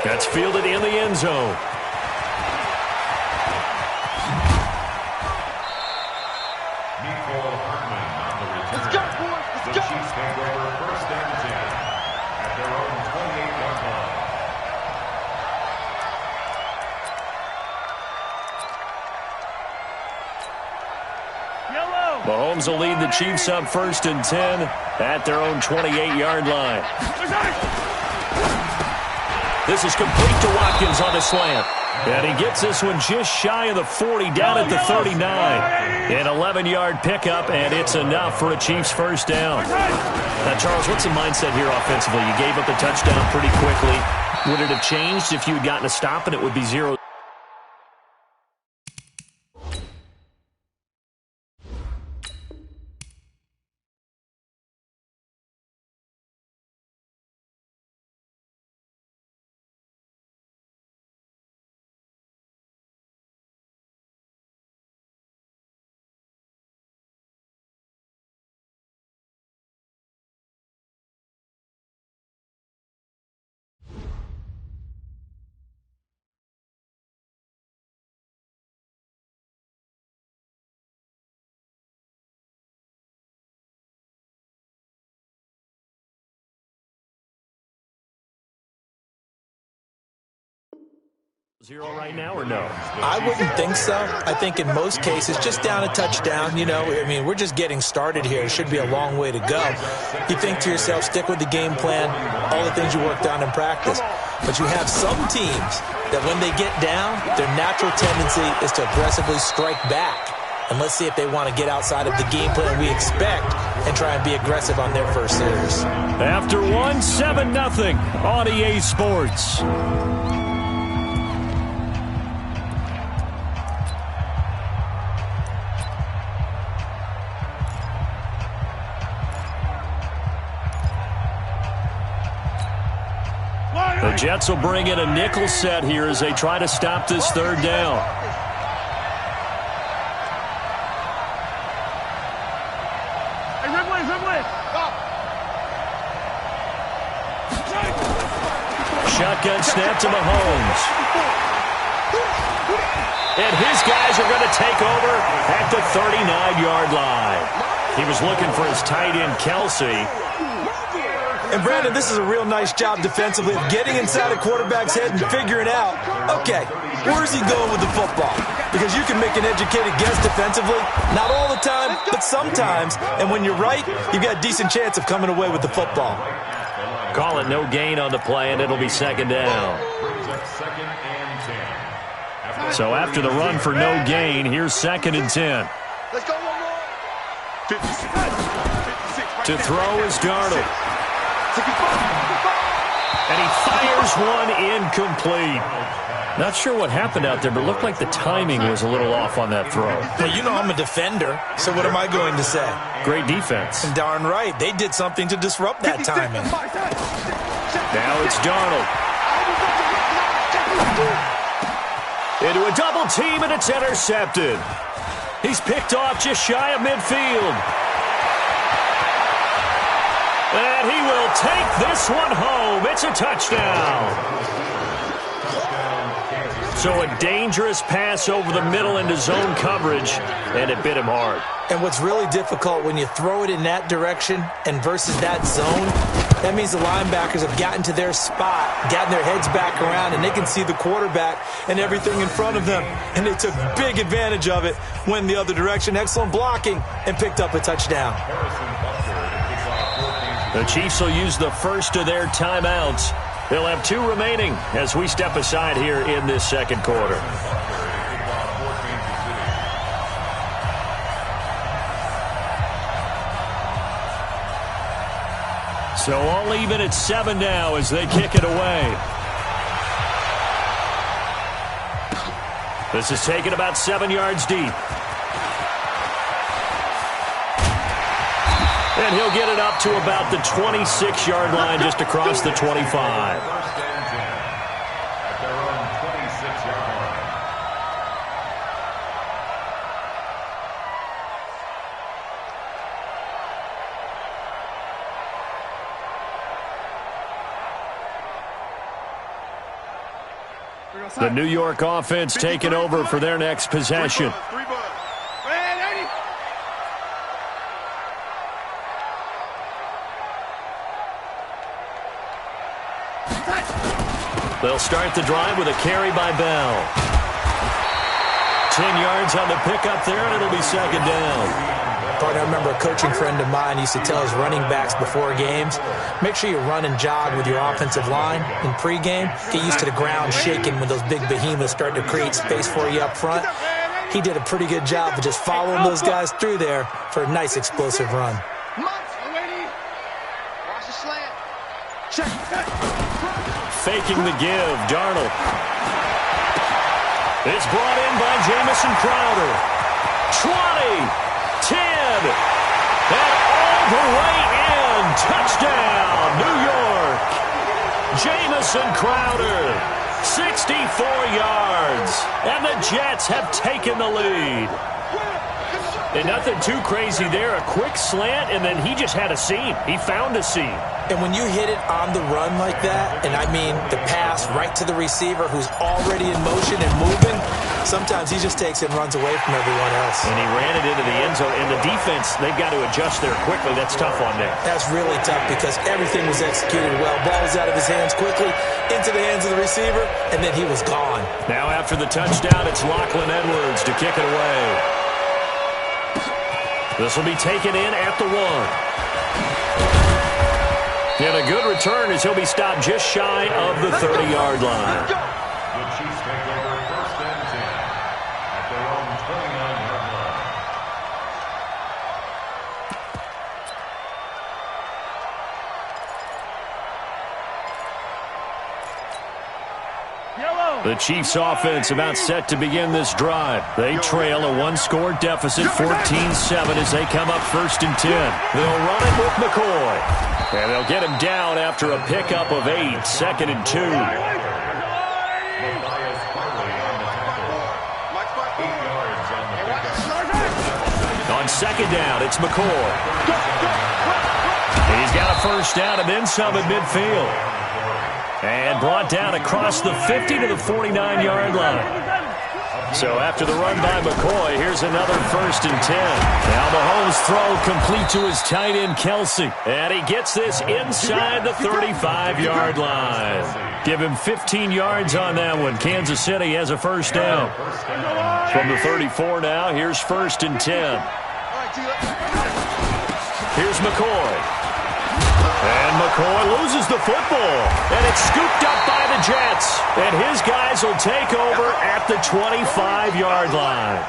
That's fielded in the end zone. Let's go, boys. Let's go. The Chiefs hand over 1st and 10 at their own 28-yard line. Mahomes will lead the Chiefs up 1st and 10 at their own 28-yard line. This is complete to Watkins on the slant. And he gets this one just shy of the 40, down at the 39. An 11-yard pickup, and it's enough for a Chiefs first down. Now, Charles, what's the mindset here offensively? You gave up the touchdown pretty quickly. Would it have changed if you had gotten a stop and it would be 0? Zero right now or no? I wouldn't think so. I think in most cases, just down a touchdown, you know, I mean, we're just getting started here. It should be a long way to go. You think to yourself, stick with the game plan, all the things you worked on in practice. But you have some teams that when they get down, their natural tendency is to aggressively strike back. And let's see if they want to get outside of the game plan we expect and try and be aggressive on their first series. After one, 7-0 on EA Sports. The Jets will bring in a nickel set here as they try to stop this 3rd down. Shotgun snap to Mahomes. And his guys are going to take over at the 39-yard line. He was looking for his tight end, Kelsey. And, Brandon, this is a real nice job defensively of getting inside a quarterback's head and figuring out, okay, where's he going with the football? Because you can make an educated guess defensively, not all the time, but sometimes. And when you're right, you've got a decent chance of coming away with the football. Call it no gain on the play, and it'll be 2nd down. So after the run for no gain, here's 2nd and 10. Let's go, one more. 56. To throw is Darnold. And he fires one incomplete. Not sure what happened out there, but it looked like the timing was a little off on that throw. Well, you know I'm a defender, so what am I going to say? Great defense. And darn right, they did something to disrupt that timing. Now it's Darnold. Into a double team, and it's intercepted. He's picked off just shy of midfield. And he will take this one home. It's a touchdown. So a dangerous pass over the middle into zone coverage, and it bit him hard. And what's really difficult when you throw it in that direction and versus that zone, that means the linebackers have gotten to their spot, gotten their heads back around, and they can see the quarterback and everything in front of them. And they took big advantage of it, went the other direction, excellent blocking, and picked up a touchdown. The Chiefs will use the first of their timeouts. They'll have 2 remaining as we step aside here in this 2nd quarter. So all even at 7 now as they kick it away. This is taken about 7 yards deep. And he'll get it up to about the 26-yard line, just across the 25. The New York offense taking over for their next possession. They'll start the drive with a carry by Bell. 10 yards on the pickup there, and it'll be second down. Partner, I remember a coaching friend of mine used to tell his running backs before games, make sure you run and jog with your offensive line in pregame. Get used to the ground shaking when those big behemoths start to create space for you up front. He did a pretty good job of just following those guys through there for a nice explosive run. Faking the give, Darnold. It's brought in by Jamison Crowder. 20, 10, and all the way in. Touchdown, New York. Jamison Crowder, 64 yards, and the Jets have taken the lead. And nothing too crazy there. A quick slant, and then he just had a seam. He found a seam. And when you hit it on the run like that, and I mean the pass right to the receiver who's already in motion and moving, sometimes he just takes it and runs away from everyone else. And he ran it into the end zone. And the defense, they've got to adjust there quickly. That's tough on them. That's really tough because everything was executed well. Ball was out of his hands quickly, into the hands of the receiver, and then he was gone. Now after the touchdown, it's Lachlan Edwards to kick it away. This will be taken in at the 1. And a good return as he'll be stopped just shy of the 30-yard line. The Chiefs take over first and 10 at their own 29-yard line. The Chiefs offense about set to begin this drive. They trail a one-score deficit, 14-7 as they come up first and 10. They'll run it with McCoy. And they'll get him down after a pickup of 8, second and 2. On second down, it's McCoy. He's got a first down and then some at midfield. And brought down across the 50 to the 49-yard line. So after the run by McCoy, here's another first and 10. Now Mahomes' throw complete to his tight end, Kelsey. And he gets this inside the 35-yard line. Give him 15 yards on that one. Kansas City has a first down. From the 34 now, here's first and 10. Here's McCoy. And McCoy loses the football. And it's scooped up by the Jets. And his guys will take over at the 25-yard line.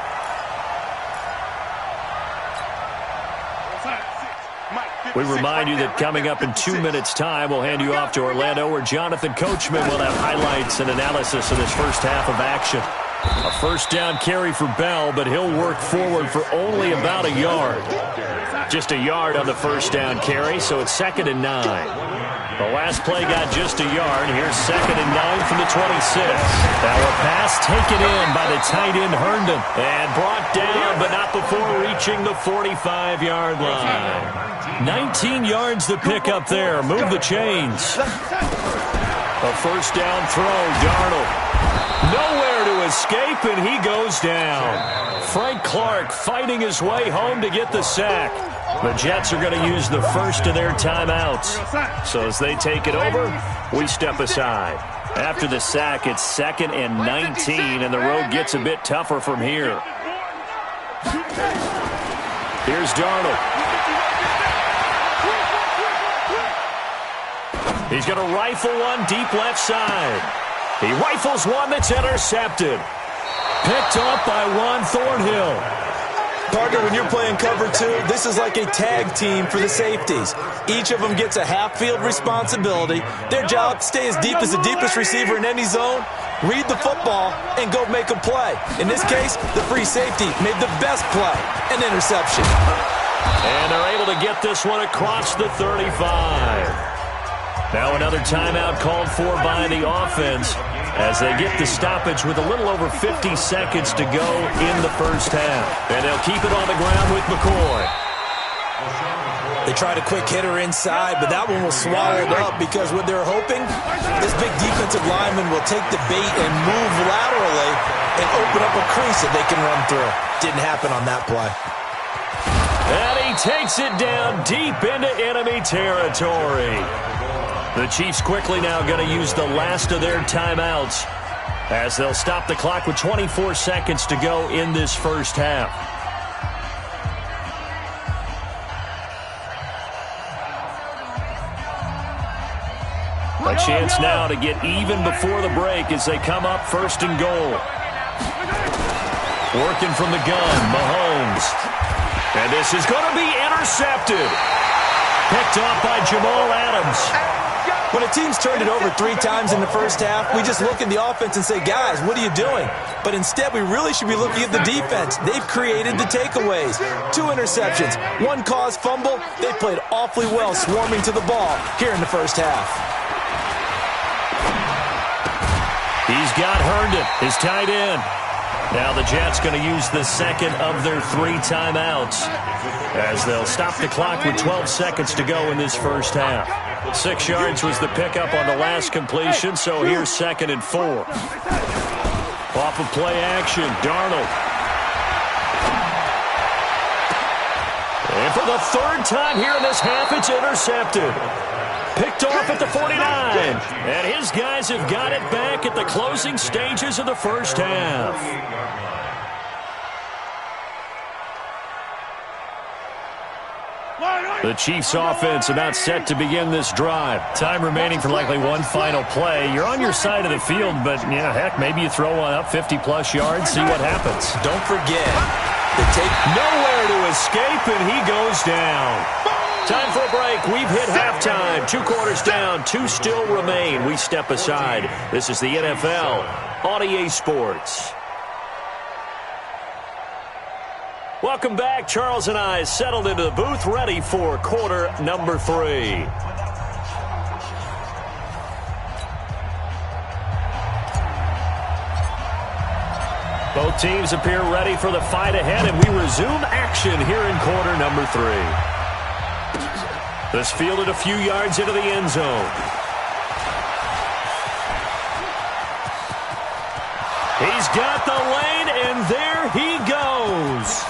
We remind you that coming up in 2 minutes' time, we'll hand you off to Orlando, where Jonathan Coachman will have highlights and analysis of this first half of action. A first down carry for Bell, but he'll work forward for only about a yard. Just a yard on the first down carry, so it's second and 9. The last play got just a yard. Here's second and 9 from the 26. Now a pass taken in by the tight end Herndon and brought down, but not before reaching the 45-yard line. 19 yards to pick up there. Move the chains. A first down throw, Darnold. Nowhere to escape, and he goes down. Frank Clark fighting his way home to get the sack. The Jets are going to use the first of their timeouts. So as they take it over, we step aside. After the sack, it's second and 19, and the road gets a bit tougher from here. Here's Darnold. He's going to rifle one deep left side. He rifles one that's intercepted. Picked off by Juan Thornhill. Partner, when you're playing cover 2, this is like a tag team for the safeties. Each of them gets a half-field responsibility. Their job, stay as deep as the deepest receiver in any zone, read the football, and go make a play. In this case, the free safety made the best play, an interception. And they're able to get this one across the 35. Now another timeout called for by the offense as they get the stoppage with a little over 50 seconds to go in the first half. And they'll keep it on the ground with McCoy. They tried a quick hitter inside, but that one was swallowed up because what they're hoping, this big defensive lineman will take the bait and move laterally and open up a crease that they can run through. Didn't happen on that play. And he takes it down deep into enemy territory. The Chiefs quickly now going to use the last of their timeouts as they'll stop the clock with 24 seconds to go in this first half. A chance now to get even before the break as they come up first and goal. Working from the gun, Mahomes. And this is going to be intercepted. Picked off by Jamal Adams. When a team's turned it over 3 times in the first half, we just look at the offense and say, guys, what are you doing? But instead, we really should be looking at the defense. They've created the takeaways. 2 interceptions, 1 caused fumble. They played awfully well swarming to the ball here in the first half. He's got Herndon, his tight end. Now the Jets going to use the second of their 3 timeouts as they'll stop the clock with 12 seconds to go in this first half. 6 yards was the pickup on the last completion, so here's 2nd and 4. Off of play action, Darnold. And for the 3rd time here in this half, it's intercepted. Picked off at the 49. And his guys have got it back at the closing stages of the first half. The Chiefs offense about set to begin this drive. Time remaining for likely one final play. You're on your side of the field, but, yeah, heck, maybe you throw one up 50-plus yards, see what happens. Don't forget, the take nowhere to escape, and he goes down. Time for a break. We've hit halftime. 2 quarters down, 2 still remain. We step aside. This is the NFL on EA Sports. Welcome back. Charles and I settled into the booth, ready for quarter number 3. Both teams appear ready for the fight ahead, and we resume action here in quarter number 3. This fielded a few yards into the end zone. He's got the lane, and there he goes.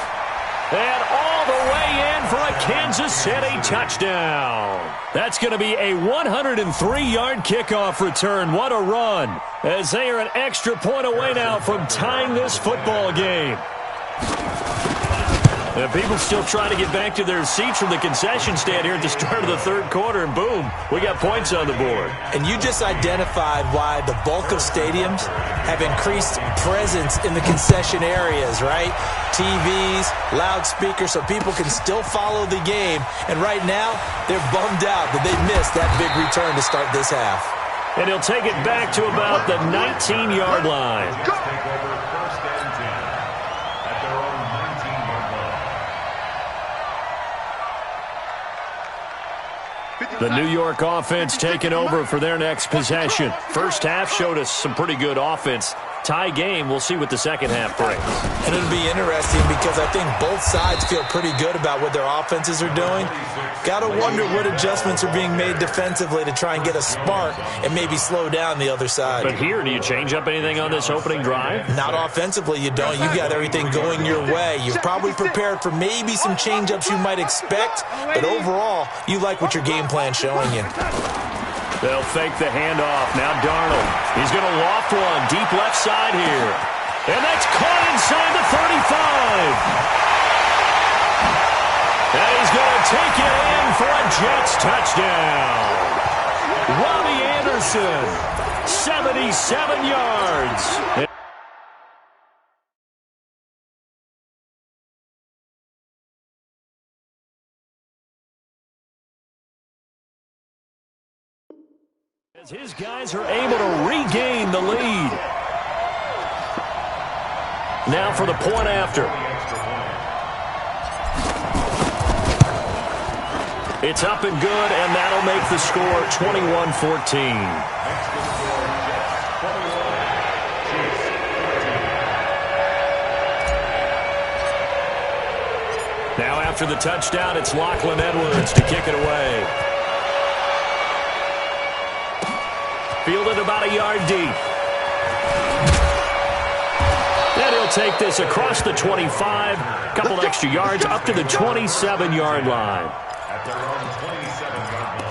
And all the way in for a Kansas City touchdown. That's going to be a 103-yard kickoff return. What a run, as they are an extra point away now from tying this football game. And people still trying to get back to their seats from the concession stand here at the start of the 3rd quarter, and boom, we got points on the board. And you just identified why the bulk of stadiums have increased presence in the concession areas, right? TVs, loudspeakers, so people can still follow the game. And right now, they're bummed out that they missed that big return to start this half. And he'll take it back to about the 19-yard line. The New York offense taking over for their next possession. First half showed us some pretty good offense. Tie game, we'll see what the second half brings. And it'll be interesting because I think both sides feel pretty good about what their offenses are doing. Got to wonder what adjustments are being made defensively to try and get a spark and maybe slow down the other side. But here, do you change up anything on this opening drive? Not offensively, you don't. You got everything going your way. You're probably prepared for maybe some change-ups you might expect, but overall, you like what your game plan's showing you. They'll fake the handoff. Now Darnold. He's going to loft one deep left side here. And that's caught inside the 35. And he's going to take it in for a Jets touchdown. Robbie Anderson, 77 yards. As his guys are able to regain the lead. Now for the point after. It's up and good, and that'll make the score 21-14. Now after the touchdown, it's Lachlan Edwards to kick it away. Fielded about a yard deep. And he'll take this across the 25. A couple extra yards up to the 27-yard line. At their own 27-yard line.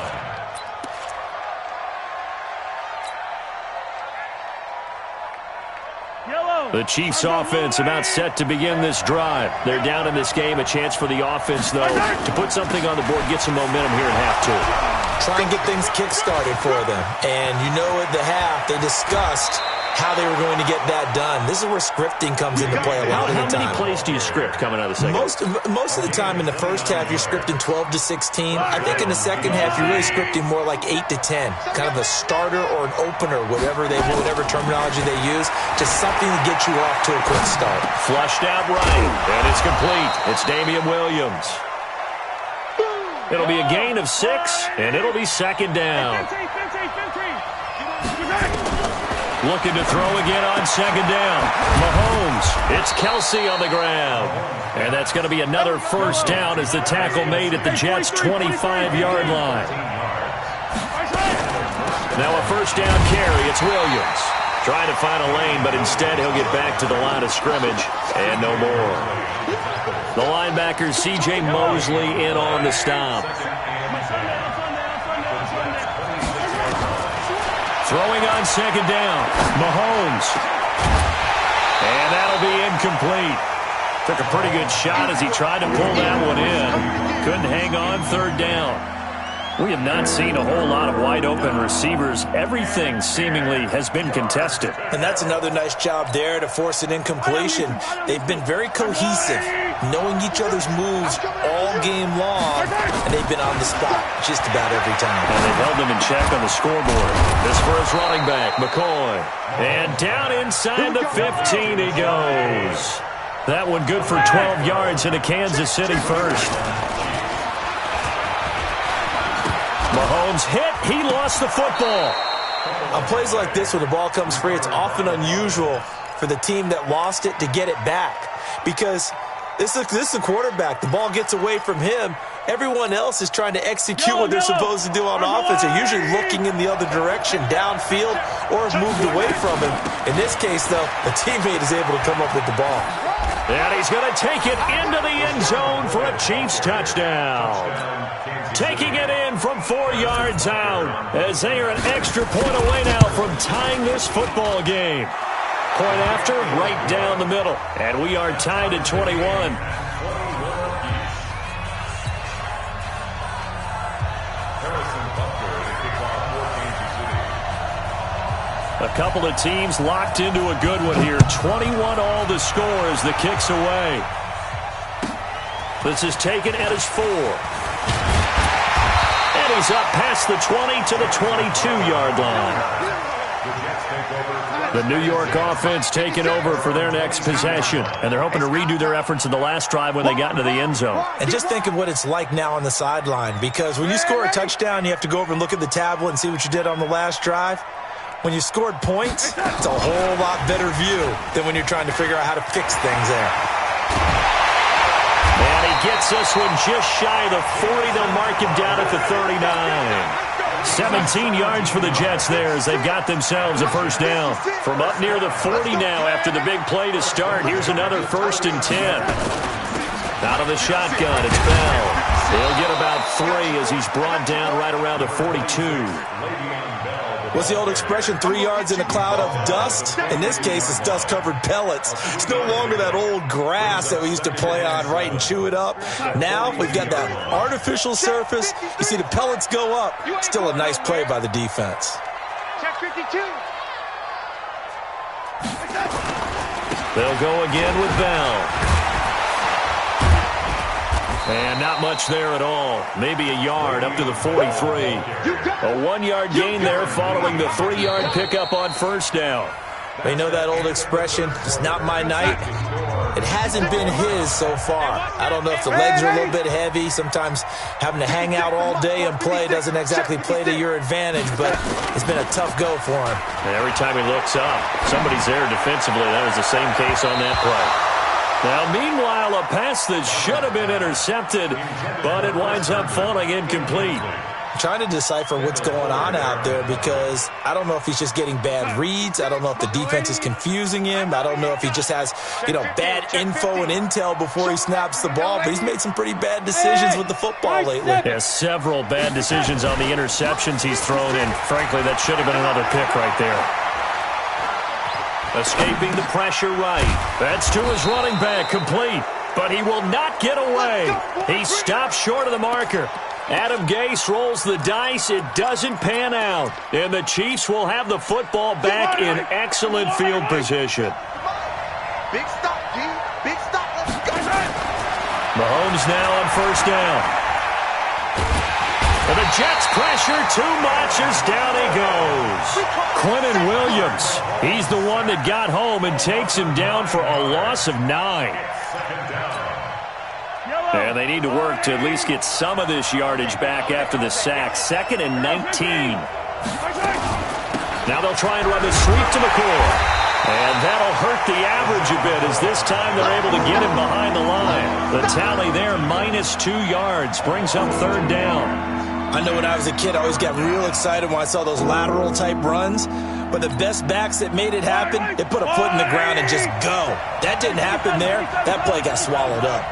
The Chiefs' offense about set to begin this drive. They're down in this game. A chance for the offense, though, to put something on the board, get some momentum here in half two. Try and get things kick-started for them. And you know at the half, they discussed how they were going to get that done. This is where scripting comes into play a lot of the time. How many plays do you script coming out of the second? Most of the time in the first half, you're scripting 12 to 16. I think in the second half, you're really scripting more like 8 to 10. Kind of a starter or an opener, whatever terminology they use. Just something to get you off to a quick start. Flushed out right, and it's complete. It's Damian Williams. It'll be a gain of 6, and it'll be second down. Looking to throw again on second down. Mahomes, it's Kelsey on the ground. And that's going to be another first down as the tackle made at the Jets' 25-yard line. Now a first down carry, it's Williams. Trying to find a lane, but instead he'll get back to the line of scrimmage, and no more. The linebacker, C.J. Mosley, in on the stop. Throwing on second down, Mahomes. And that'll be incomplete. Took a pretty good shot as he tried to pull that one in. Couldn't hang on third down. We have not seen a whole lot of wide-open receivers. Everything seemingly has been contested. And that's another nice job there to force an incompletion. They've been very cohesive, knowing each other's moves all game long, and they've been on the spot just about every time. And they've held them in check on the scoreboard. This for his running back, McCoy. And down inside the 15 he goes. That one good for 12 yards into Kansas City first. Mahomes hit. He lost the football. On plays like this where the ball comes free, it's often unusual for the team that lost it to get it back. Because this is the quarterback. The ball gets away from him. Everyone else is trying to execute what they're supposed to do on offense. They're usually looking in the other direction, downfield, or have moved away from him. In this case, though, the teammate is able to come up with the ball. And he's going to take it into the end zone for a Chiefs touchdown. Taking it in from 4 yards out as they are an extra point away now from tying this football game. Point after, right down the middle. And we are tied at 21. A couple of teams locked into a good one here. 21 all the score as the kick's away. This is taken at his 4. And he's up past the 20 to the 22-yard line. The New York offense taking over for their next possession. And they're hoping to redo their efforts in the last drive when they got into the end zone. And just think of what it's like now on the sideline. Because when you score a touchdown, you have to go over and look at the tablet and see what you did on the last drive. When you scored points, it's a whole lot better view than when you're trying to figure out how to fix things there. And he gets this one just shy of the 40. They'll mark him down at the 39. 17 yards for the Jets there as they've got themselves a first down. From up near the 40 now after the big play to start. Here's another 1st and 10. Out of the shotgun, it's Bell. He'll get about 3 as he's brought down right around the 42. What's the old expression, 3 yards in a cloud of dust? In this case, it's dust-covered pellets. It's no longer that old grass that we used to play on, right, and chew it up. Now we've got that artificial surface. You see the pellets go up. Still a nice play by the defense. Check 52. They'll go again with Bell. And not much there at all. Maybe a yard up to the 43. A 1-yard gain there following the 3-yard pickup on first down. You know that old expression, it's not my night. It hasn't been his so far. I don't know if the legs are a little bit heavy. Sometimes having to hang out all day and play doesn't exactly play to your advantage, but it's been a tough go for him. And every time he looks up, somebody's there defensively. That was the same case on that play. Now, meanwhile, a pass that should have been intercepted, but it winds up falling incomplete. I'm trying to decipher what's going on out there because I don't know if he's just getting bad reads. I don't know if the defense is confusing him. I don't know if he just has, bad info and intel before he snaps the ball. But he's made some pretty bad decisions with the football lately. Yeah, several bad decisions on the interceptions he's thrown, and frankly, that should have been another pick right there. Escaping the pressure right. That's to his running back, complete. But he will not get away. He stops short of the marker. Adam Gase rolls the dice. It doesn't pan out. And the Chiefs will have the football back in excellent field position. Big stop, G. Big stop. Let's go. Mahomes now on first down. And the Jets pressure too much as down he goes. Quentin Williams, he's the one that got home and takes him down for a loss of 9. And they need to work to at least get some of this yardage back after the sack. 2nd and 19. Now they'll try and run the sweep to McCoy. And that'll hurt the average a bit as this time they're able to get him behind the line. The tally there, -2 yards, brings up 3rd down. I know when I was a kid, I always got real excited when I saw those lateral-type runs. But the best backs that made it happen, they put a foot in the ground and just go. That didn't happen there. That play got swallowed up.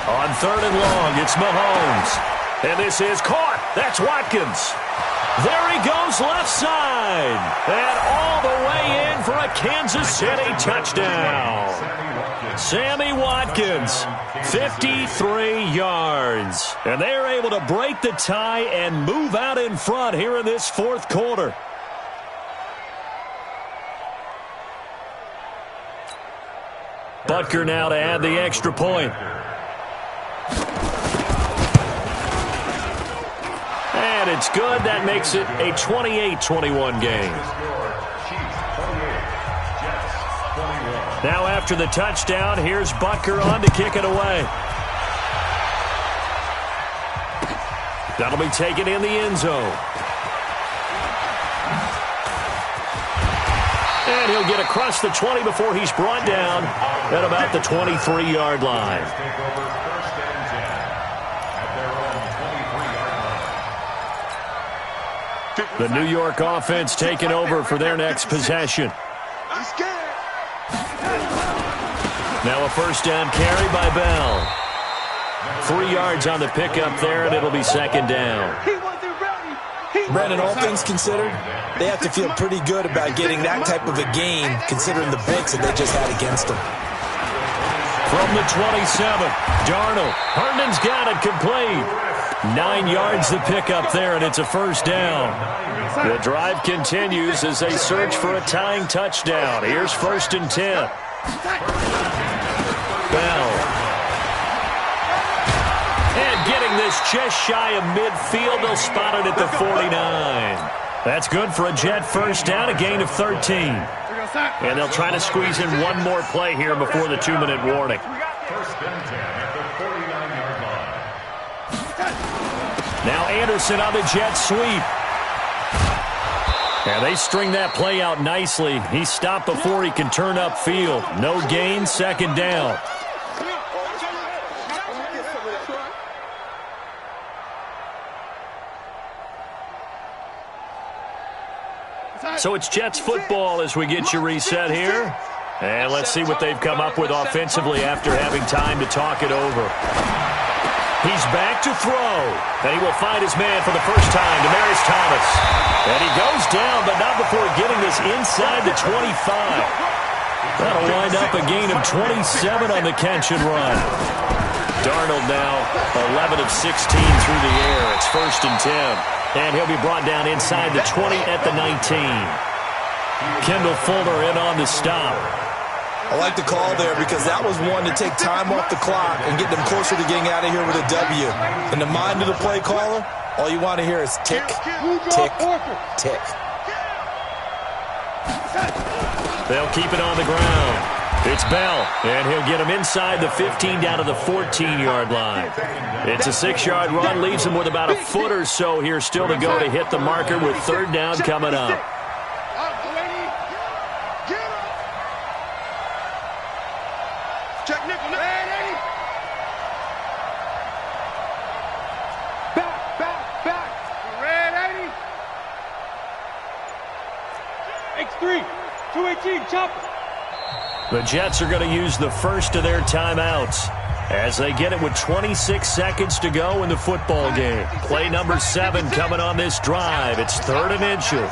On 3rd and long, it's Mahomes. And this is caught. That's Watkins. There he goes left side. And all the way in for a Kansas City touchdown. Sammy Watkins, 53 yards. And they're able to break the tie and move out in front here in this 4th quarter. Butker now to add the extra point. And it's good. That makes it a 28-21 game. Now after the touchdown, here's Butker on to kick it away. That'll be taken in the end zone. And he'll get across the 20 before he's brought down at about the 23-yard line. The New York offense taking over for their next possession. Now a first down carry by Bell. 3 yards on the pickup there, and it'll be 2nd down. Brandon, all things considered, they have to feel pretty good about getting that type of a game, considering the breaks that they just had against them. From the 27, Darnold. Herndon's got it complete. 9 yards the pickup there, and it's a first down. The drive continues as they search for a tying touchdown. Here's 1st and 10. Bell. And getting this just shy of midfield, they'll spot it at the 49. That's good for a Jet first down, a gain of 13. And they'll try to squeeze in one more play here before the 2-minute warning. 1st and 10 at the 49-yard line. Now Anderson on the jet sweep. And they string that play out nicely. He stopped before he can turn upfield. No gain, 2nd down. So it's Jets football as we get you reset here. And let's see what they've come up with offensively after having time to talk it over. He's back to throw. And he will find his man for the first time, Demaryius Thomas. And he goes down, but not before getting this inside the 25. That'll wind up a gain of 27 on the catch and run. Darnold now 11 of 16 through the air. It's 1st and 10. And he'll be brought down inside the 20 at the 19. Kendall Fuller in on the stop. I like the call there because that was one to take time off the clock and get them closer to getting out of here with a W. In the mind of the play caller, all you want to hear is tick, tick, tick. They'll keep it on the ground. It's Bell, and he'll get him inside the 15 down to the 14-yard line. It's a 6-yard run, leaves him with about a foot or so here still to go to hit the marker with 3rd down coming up. X3, 218, chopper. The Jets are going to use the first of their timeouts as they get it with 26 seconds to go in the football game. Play number 7 coming on this drive. It's 3rd and inches.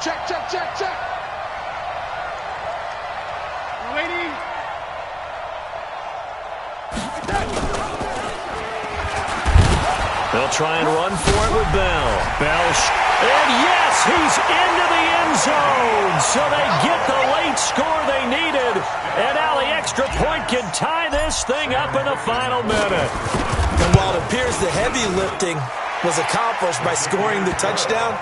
Check, check, check, check. Waiting. They'll try and run for it with Bell. And yes, he's into the end zone. So they get the late score they needed. And now the extra point can tie this thing up in the final minute. And while it appears the heavy lifting was accomplished by scoring the touchdown,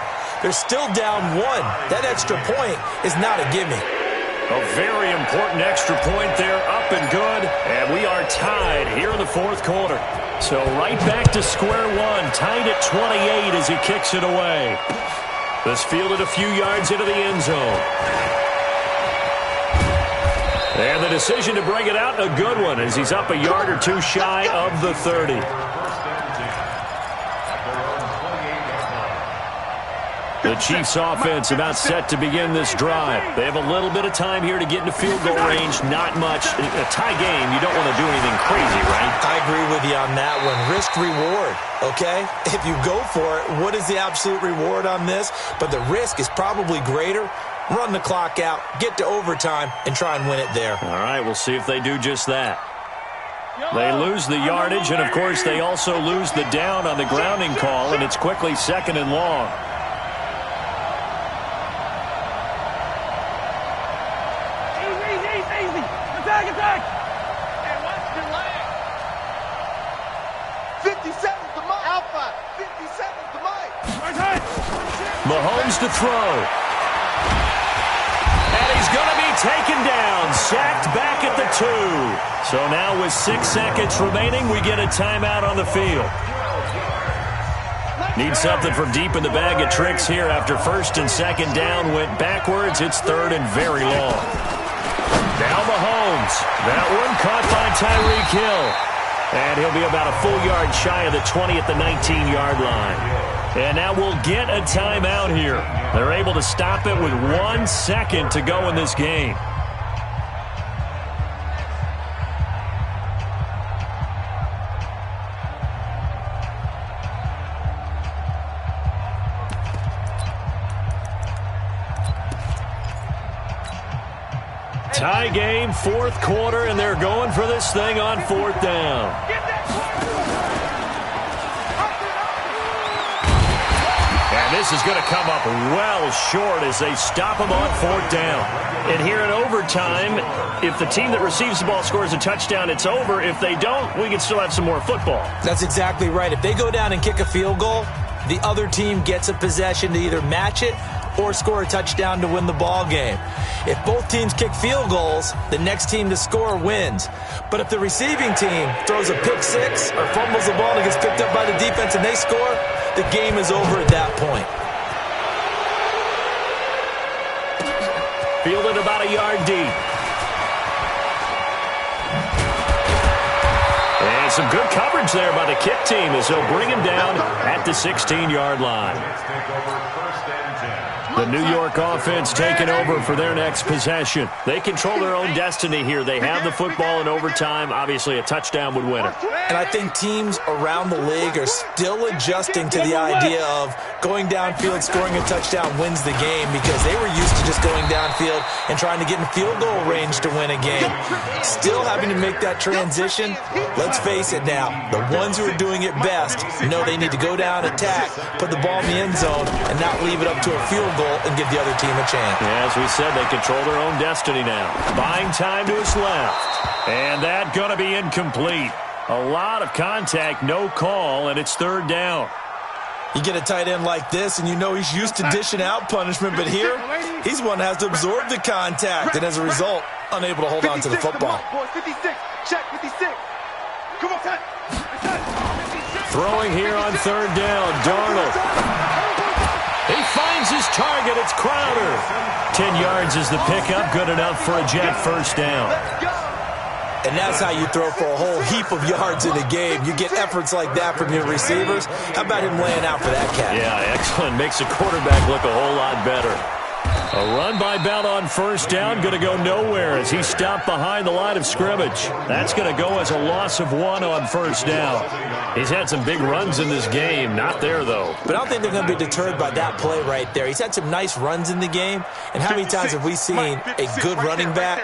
they're still down 1. That extra point is not a gimme. A very important extra point there, up and good. And we are tied here in the 4th quarter. So right back to square one, tied at 28 as he kicks it away. This fielded a few yards into the end zone. And the decision to bring it out, a good one, as he's up a yard or 2 shy of the 30. The Chiefs offense about set to begin this drive. They have a little bit of time here to get into field goal range. Not much. A tie game, you don't want to do anything crazy, right? I agree with you on that one. Risk-reward, okay? If you go for it, what is the absolute reward on this? But the risk is probably greater. Run the clock out, get to overtime, and try and win it there. All right, we'll see if they do just that. They lose the yardage, and, of course, they also lose the down on the grounding call, and it's quickly 2nd and long. Attack! And watch the leg. 50 seconds to Mike. Alpha. 50 seconds to Mike. Mahomes to throw. And he's going to be taken down. Sacked back at the 2. So now with 6 seconds remaining, we get a timeout on the field. Need something from deep in the bag of tricks here after 1st and 2nd down went backwards. It's 3rd and very long. Now Mahomes. That one caught by Tyreek Hill. And he'll be about a full yard shy of the 20 at the 19-yard line. And now we'll get a timeout here. They're able to stop it with 1 second to go in this game. Tie game, 4th quarter, and they're going for this thing on 4th down. And this is going to come up well short as they stop him on 4th down. And here in overtime, if the team that receives the ball scores a touchdown, it's over. If they don't, we can still have some more football. That's exactly right. If they go down and kick a field goal, the other team gets a possession to either match it or score a touchdown to win the ball game. If both teams kick field goals, the next team to score wins. But if the receiving team throws a pick 6 or fumbles the ball and gets picked up by the defense and they score, the game is over at that point. Fielded about a yard deep. And some good coverage there by the kick team as they'll bring him down at the 16-yard line. The New York offense taking over for their next possession. They control their own destiny here. They have the football in overtime. Obviously, a touchdown would win it. And I think teams around the league are still adjusting to the idea of going downfield, scoring a touchdown wins the game, because they were used to just going downfield and trying to get in field goal range to win a game. Still having to make that transition. Let's face it now, the ones who are doing it best know they need to go down, attack, put the ball in the end zone, and not leave it up to a field goal and give the other team a chance. Yeah, as we said, they control their own destiny now. Buying time to his left. And that going to be incomplete. A lot of contact, no call, and it's 3rd down. You get a tight end like this, and you know he's used to dishing out punishment, but here, he's one that has to absorb the contact, and as a result, unable to hold on to the football. 56, check 56. Come on, Ted. Throwing here on 3rd down, Darnold. He finds his target. It's Crowder. 10 yards is the pickup. Good enough for a Jet 1st down. And that's how you throw for a whole heap of yards in a game. You get efforts like that from your receivers. How about him laying out for that cat? Yeah, excellent. Makes the quarterback look a whole lot better. A run by Bell on first down, going to go nowhere as he stopped behind the line of scrimmage. That's going to go as a loss of 1 on first down. He's had some big runs in this game. Not there, though. But I don't think they're going to be deterred by that play right there. He's had some nice runs in the game. And how many times have we seen a good running back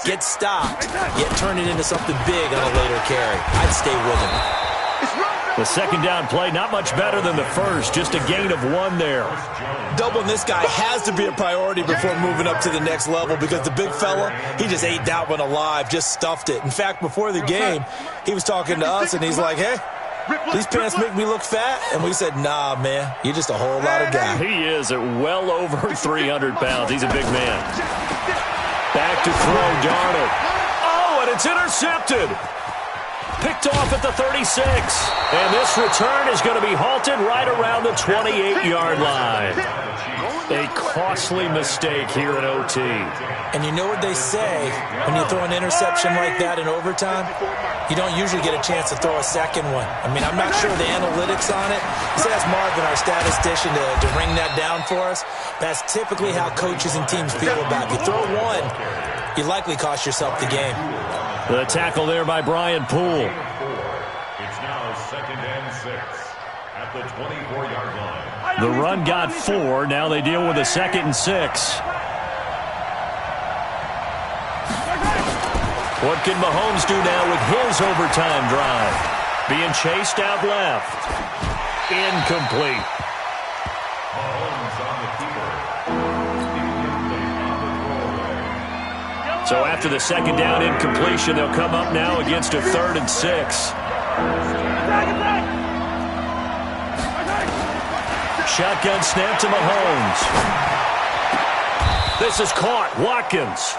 get stopped, yet turn it into something big on a later carry? I'd stay with him. The second down play, not much better than the first. Just a gain of 1 there. Doubling this guy has to be a priority before moving up to the next level because the big fella, he just ate that one alive, just stuffed it. In fact, before the game, he was talking to us, and he's like, hey, these pants make me look fat. And we said, nah, man, you're just a whole lot of guy. He is at well over 300 pounds. He's a big man. Back to throw, Darnold. Oh, and it's intercepted. Picked off at the 36. And this return is going to be halted right around the 28-yard line. A costly mistake here in OT. And you know what they say, when you throw an interception like that in overtime, you don't usually get a chance to throw a second one. I mean, I'm not sure the analytics on it. So that's Marvin, our statistician, to ring that down for us. That's typically how coaches and teams feel about it. If you throw one, you likely cost yourself the game. The tackle there by Brian Poole. It's now 2nd and 6 at the 24-yard line. The run got 4. Now they deal with a 2nd and 6. What can Mahomes do now with his overtime drive? Being chased out left. Incomplete. Mahomes on the keeper. So after the second down incompletion, they'll come up now against a 3rd and 6. Shotgun snap to Mahomes. This is caught. Watkins.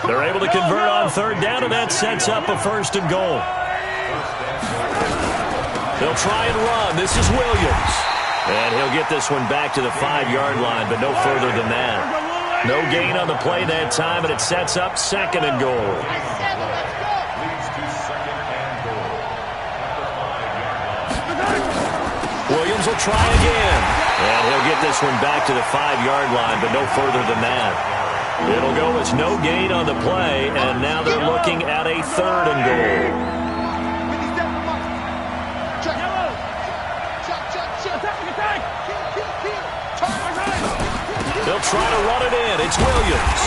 They're able to convert on 3rd down, and that sets up a 1st and goal. They'll try and run. This is Williams. And he'll get this one back to the 5-yard line, but no further than that. No gain on the play that time, and it sets up 2nd and goal. Williams will try again. And he'll get this one back to the 5-yard line, but no further than that. It'll go as no gain on the play, and now they're looking at a 3rd and goal. They'll try to run it in. It's Williams.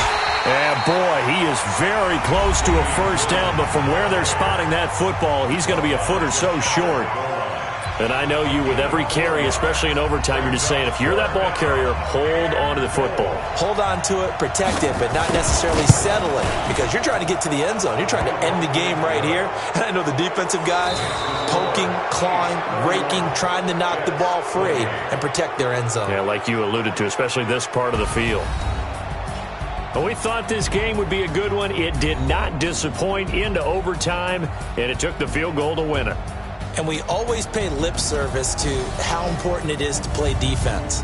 And, boy, he is very close to a 1st down, but from where they're spotting that football, he's going to be a foot or so short. And I know you, with every carry, especially in overtime, you're just saying, if you're that ball carrier, hold on to the football. Hold on to it, protect it, but not necessarily settle it, because you're trying to get to the end zone. You're trying to end the game right here. And I know the defensive guys poking, clawing, raking, trying to knock the ball free and protect their end zone. Yeah, like you alluded to, especially this part of the field. But we thought this game would be a good one. It did not disappoint into overtime, and it took the field goal to win it. And we always pay lip service to how important it is to play defense.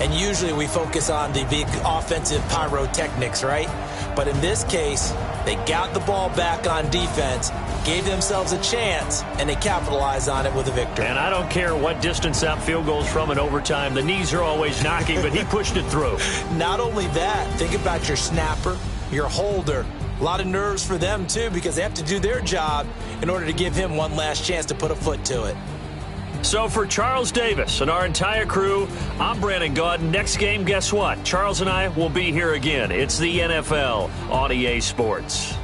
And usually we focus on the big offensive pyrotechnics, right? But in this case, they got the ball back on defense, gave themselves a chance, and they capitalized on it with a victory. And I don't care what distance out field goals from in overtime. The knees are always knocking, but he pushed it through. Not only that, think about your snapper, your holder. A lot of nerves for them, too, because they have to do their job in order to give him one last chance to put a foot to it. So for Charles Davis and our entire crew, I'm Brandon Gaudin. Next game, guess what? Charles and I will be here again. It's the NFL on EA Sports.